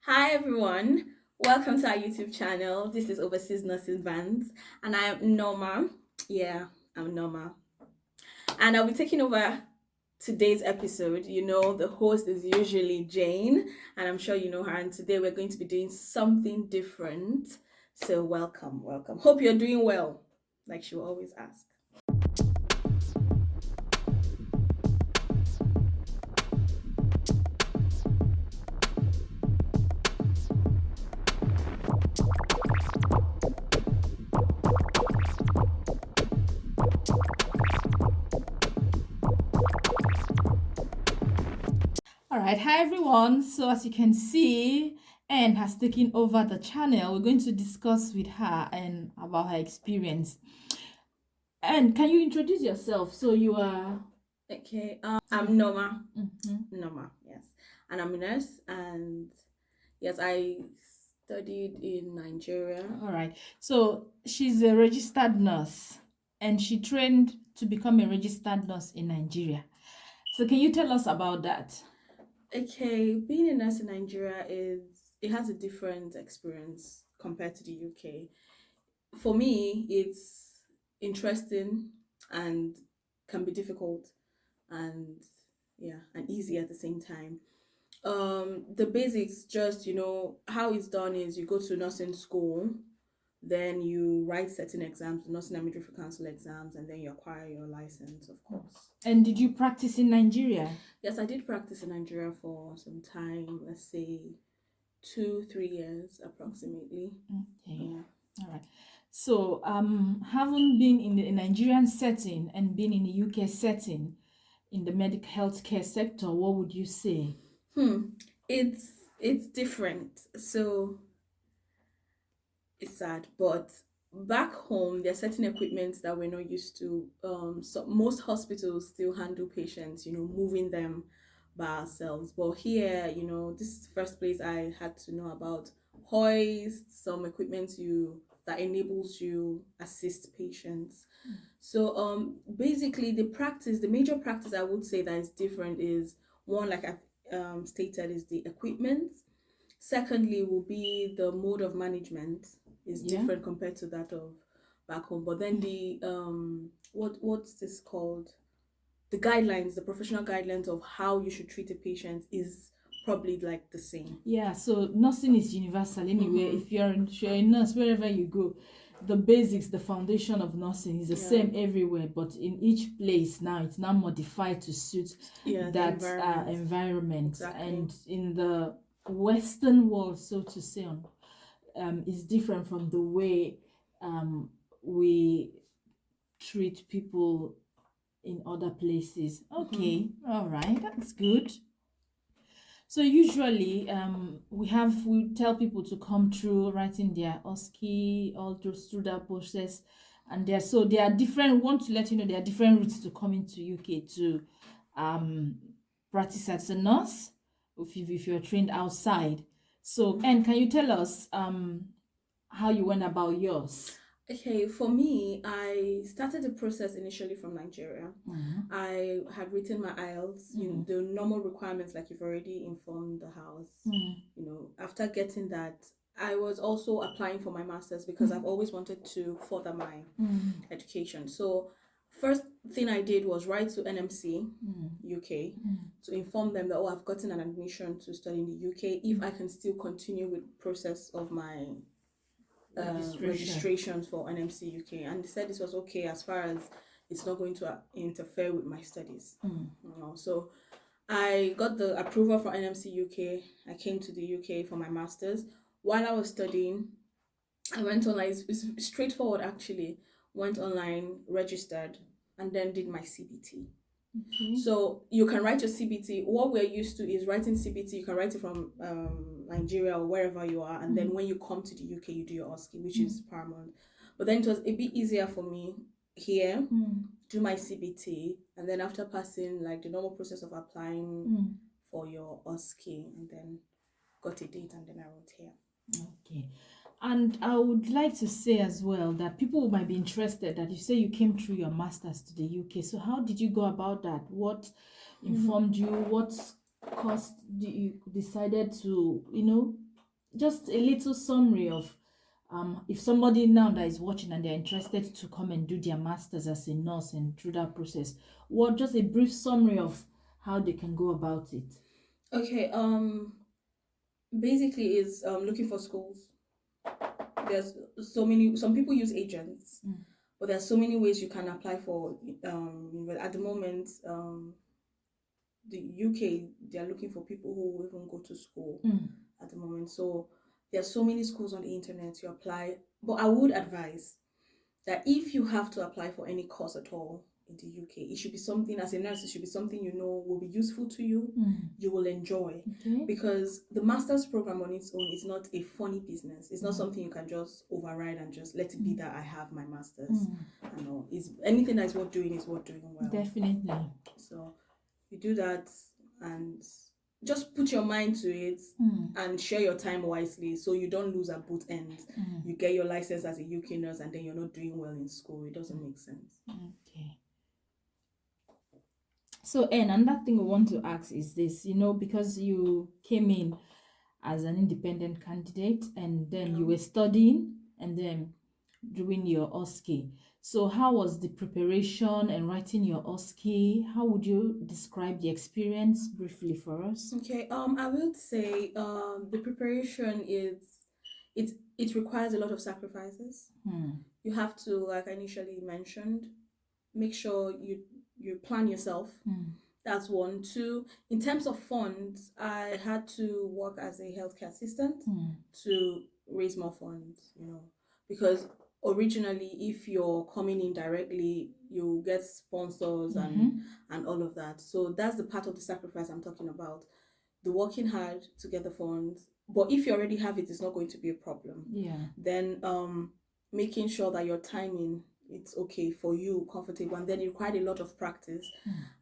Hi everyone, welcome to our YouTube channel. This is Overseas Nursing Bands, and I am Norma. Yeah, I'm Norma, and I'll be taking over today's episode. The host is usually Jane, and I'm sure you know her. And today we're going to be doing something different. So, welcome, welcome. Hope you're doing well, like she will always ask. All right, hi everyone. So as you can see, Anne has taken over the channel. We're going to discuss with her and about her experience. And can you introduce yourself? So you are. Okay, I'm Norma. Mhm. Norma, yes, and I'm a nurse, and yes, I studied in Nigeria. All right. So she's a registered nurse, and she trained to become a registered nurse in Nigeria. So can you tell us about that? Okay, being a nurse in Nigeria it has a different experience compared to the UK. For me, it's interesting and can be difficult and yeah, and easy at the same time. The basics, just how it's done is you go to nursing school, then you write certain exams, nursing and midwifery council exams, and then you acquire your license, of course. And did you practice in Nigeria? Yes, I did practice in Nigeria for some time, let's say 2 3 years approximately. Okay. Yeah. All right. So, having been in the Nigerian setting and been in the UK setting in the medical healthcare sector, what would you say? Hmm. It's different. So it's sad, but back home there are certain equipment that we're not used to. So most hospitals still handle patients, moving them by ourselves. But here, this is the first place I had to know about hoist, some equipment you that enables you assist patients. So basically the major practice I would say that is different is one, like I've stated, is the equipment. Secondly, will be the mode of management is Yeah. different compared to that of back home. But then the what's this called? The guidelines, the professional guidelines of how you should treat a patient is probably like the same. Yeah, so nursing is universal anyway. Mm-hmm. If you're a nurse, wherever you go, the basics, the foundation of nursing is the Yeah. same everywhere, but in each place now it's now modified to suit Yeah, the that environment. Exactly. And in the Western world, so to say, is different from the way we treat people in other places. Okay, all right, that's good. So usually, we tell people to come through writing their OSCE all through that process, and there are different. Want to let you know there are different routes to come into UK to um, practice as a nurse if you're trained outside. So, and can you tell us how you went about yours? Okay, for me, I started the process initially from Nigeria. Mhm. I had written my IELTS, Mhm. the normal requirements, like you've already informed the house. Mhm. After getting that, I was also applying for my master's because I've always wanted to further my Mhm. education. So, first thing I did was write to NMC Mhm. UK Mhm. to inform them that, oh, I've gotten an admission to study in the UK, if I can still continue with process of my registrations for NMC UK, and they said this was okay as far as it's not going to interfere with my studies. So I got the approval for NMC UK. I came to the UK for my masters. While I was studying, I went online. It's straightforward actually. Went online, registered, and then did my CBT. Okay. So you can write your CBT. What we're used to is writing CBT. You can write it from Nigeria or wherever you are, and then when you come to the UK, you do your OSCE, which is paramount. But then it was a bit easier for me here, do my CBT, and then after passing like the normal process of applying for your OSCE, and then got a date, and then I wrote here. Okay. And I would like to say as well that people might be interested that you say you came through your master's to the UK. So how did you go about that? What informed you? What caused you decided to, just a little summary of if somebody now that is watching and they're interested to come and do their masters as a nurse and through that process, what just a brief summary of how they can go about it. Okay. Basically, is looking for schools. There's so many. Some people use agents, but there's so many ways you can apply for. At the moment, the UK, they are looking for people who will even go to school at the moment. So there are so many schools on the internet to apply. But I would advise that if you have to apply for any course at all in the UK, it should be something, as a nurse, it should be something you know will be useful to you, you will enjoy. Okay. Because the master's program on its own is not a funny business. It's not something you can just override and just let it be that I have my master's. I know it's anything that is worth doing is worth doing well. Definitely. So you do that and just put your mind to it and share your time wisely so you don't lose at both ends. You get your license as a UK nurse and then you're not doing well in school. It doesn't make sense. Okay. So, another thing we want to ask is this, because you came in as an independent candidate and then you were studying and then doing your OSCE. So how was the preparation and writing your OSCE? How would you describe the experience briefly for us? Okay, I would say the preparation it requires a lot of sacrifices. You have to, like I initially mentioned, make sure you plan yourself. That's one. Two, in terms of funds, I had to work as a healthcare assistant to raise more funds, because originally if you're coming in directly, you get sponsors and all of that. So that's the part of the sacrifice I'm talking about. The working hard to get the funds. But if you already have it, it's not going to be a problem. Yeah. Then making sure that your timing it's okay for you, comfortable, and then it required a lot of practice.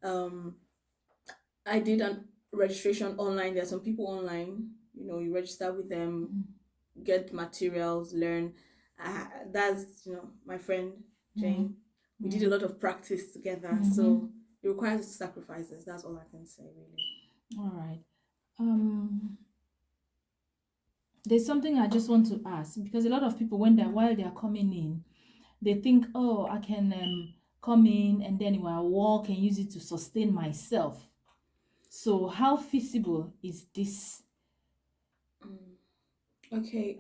I did a registration online. There are some people online, you register with them, get materials, learn. That's my friend Jane. We did a lot of practice together, so it requires sacrifices. That's all I can say, really. All right. There's something I just want to ask, because a lot of people while they're coming in, they think, oh, I can come in and then when I work and use it to sustain myself. So how feasible is this? Okay.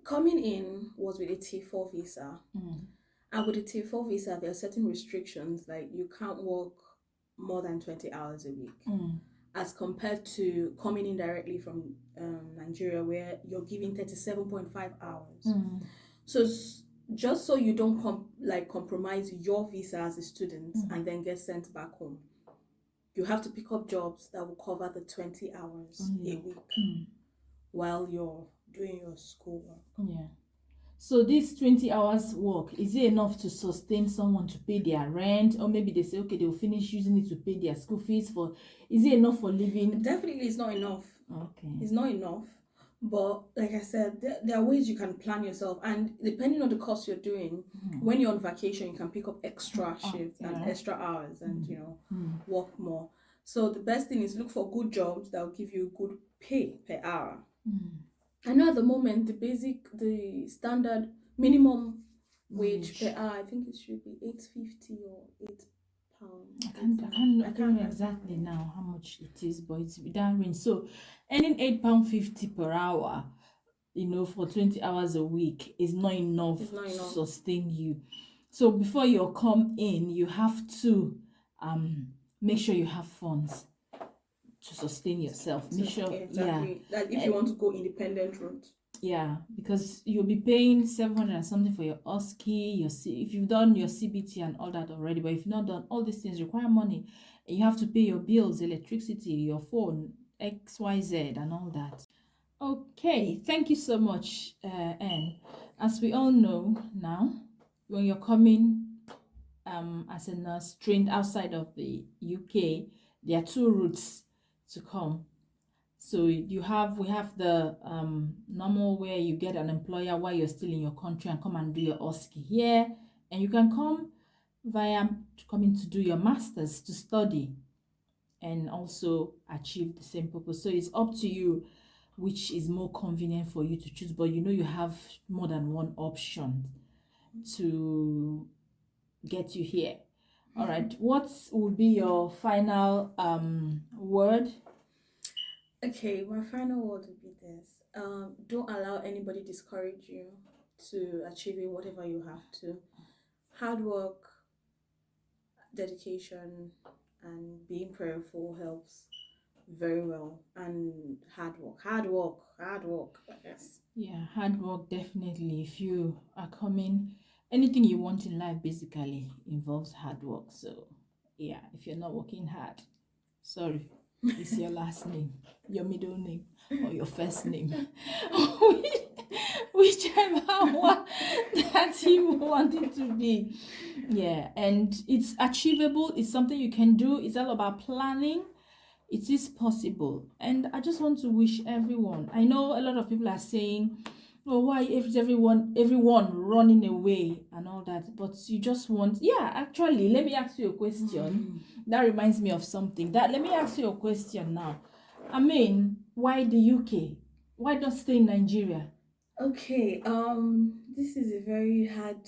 Coming in was with a T4 visa. And with a T4 visa, there are certain restrictions, like you can't work more than 20 hours a week. As compared to coming in directly from Nigeria, where you're giving 37.5 hours. So just so you don't compromise your visa as a student and then get sent back home, you have to pick up jobs that will cover the 20 hours a week while you're doing your schoolwork. Yeah. So this 20 hours work, is it enough to sustain someone to pay their rent? Or maybe they say, okay, they'll finish using it to pay their school fees is it enough for living? Definitely it's not enough. Okay. It's not enough. But like I said, there are ways you can plan yourself. And depending on the course you're doing, when you're on vacation, you can pick up extra shifts and extra hours and, work more. So the best thing is look for good jobs that will give you good pay per hour. I know at the moment the standard minimum wage per hour, I think it should be £8.50 or £8. I can't know exactly now how much it is, but it's within range. So earning £8.50 per hour, for 20 hours a week is not enough to sustain you. So before you come in, you have to make sure you have funds to sustain yourself. Make sure, exactly. That if you want to go independent route. Yeah, because you'll be paying 700 and something for your OSCE, if you've done your CBT and all that already, but if you've not done all these things, require money, and you have to pay your bills, electricity, your phone, XYZ, and all that. Okay, thank you so much, Anne. As we all know now, when you're coming as a nurse trained outside of the UK, there are two routes to come. So we have the normal where you get an employer while you're still in your country and come and do your OSCE here, and you can come coming to do your masters to study and also achieve the same purpose. So it's up to you which is more convenient for you to choose, but you know you have more than one option to get you here. All right, what would be your final word? Okay, my final word would be this. Don't allow anybody discourage you to achieving whatever you have to. Hard work, dedication, and being prayerful helps very well. And hard work. Yes. Yeah, hard work definitely. If you are coming, anything you want in life basically involves hard work. So, yeah, if you're not working hard, sorry, it's your last name, your middle name, or your first name, whichever one that you want it to be. Yeah, and it's achievable. It's something you can do. It's all about planning. It is possible, and I just want to wish everyone. I know a lot of people are saying, "Oh, why is everyone running away and all that?" But you just want, yeah. Actually, let me ask you a question. That reminds me of something. Let me ask you a question now. I mean, why the UK? Why not stay in Nigeria? Okay, this is a very hard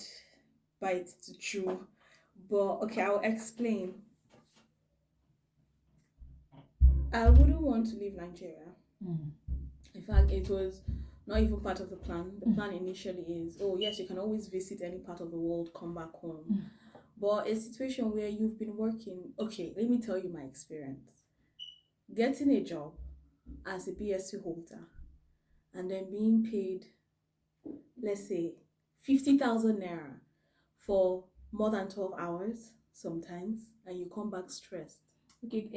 bite to chew, but okay, I'll explain. I wouldn't want to leave Nigeria. Mm. In fact, it was not even part of the plan. The plan initially is, oh yes, you can always visit any part of the world, come back home. But a situation where you've been working, okay, let me tell you my experience. Getting a job as a BSc holder and then being paid, let's say, 50,000 naira for more than 12 hours sometimes, and you come back stressed. Okay,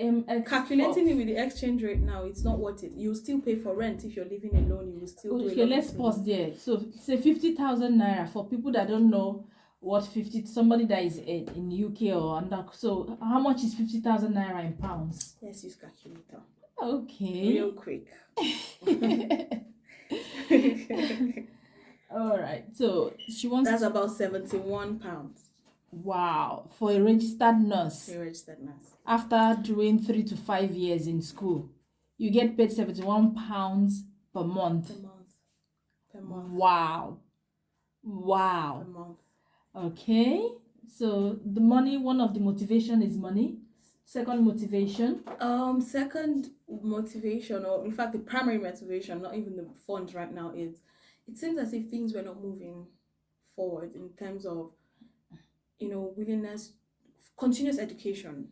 Calculating it with the exchange rate now, it's not worth it. You still pay for rent if you're living alone. You will still do okay, let's pause there. So say 50,000 naira for people that don't know what 50, somebody that is in UK or under. So how much is 50,000 naira in pounds? Let's use calculator. Okay. Real quick. All right. So she wants. That's about 71 pounds. Wow, for a registered nurse. A registered nurse. After doing 3 to 5 years in school, you get paid 71 pounds per month. Per month. Wow. Per month. Okay. So the money, one of the motivation is money. Second motivation. Second motivation, or in fact the primary motivation, not even the funds right now, is it seems as if things were not moving forward in terms of, willingness, continuous education.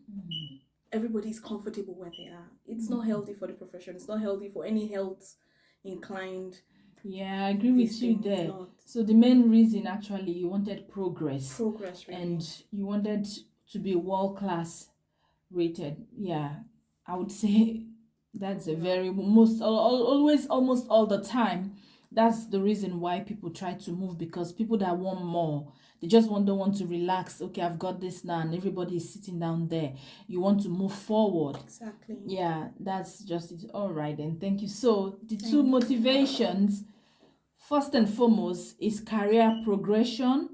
Everybody's comfortable where they are. It's not healthy for the profession. It's not healthy for any health inclined. Yeah, I agree with you there. So the main reason actually you wanted progress. Really. And you wanted to be world-class rated. Yeah, I would say that's a very almost all the time. That's the reason why people try to move, because people that want more, they just don't want to relax. Okay, I've got this now, and everybody is sitting down there. You want to move forward. Exactly. Yeah, that's just it. All right, then. Thank you. So the two motivations, first and foremost, is career progression,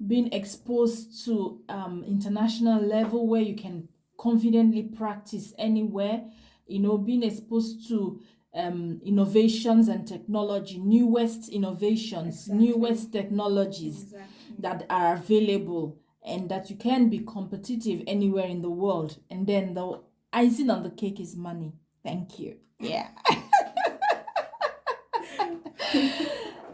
being exposed to international level where you can confidently practice anywhere. Being exposed to innovations and technology, newest innovations, newest technologies that are available, and that you can be competitive anywhere in the world. And then the icing on the cake is money. Thank you. Yeah.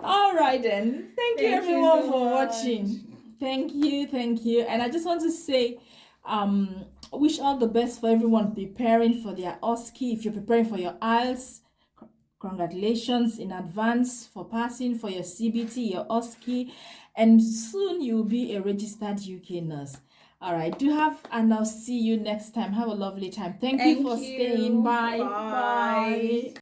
All right then. Thank you everyone for watching. Thank you. And I just want to say, wish all the best for everyone preparing for their OSCE. If you're preparing for your IELTS, congratulations in advance for passing for your CBT, your OSCE, and soon you'll be a registered UK nurse. All right, and I'll see you next time. Have a lovely time. Thank you for staying. Bye.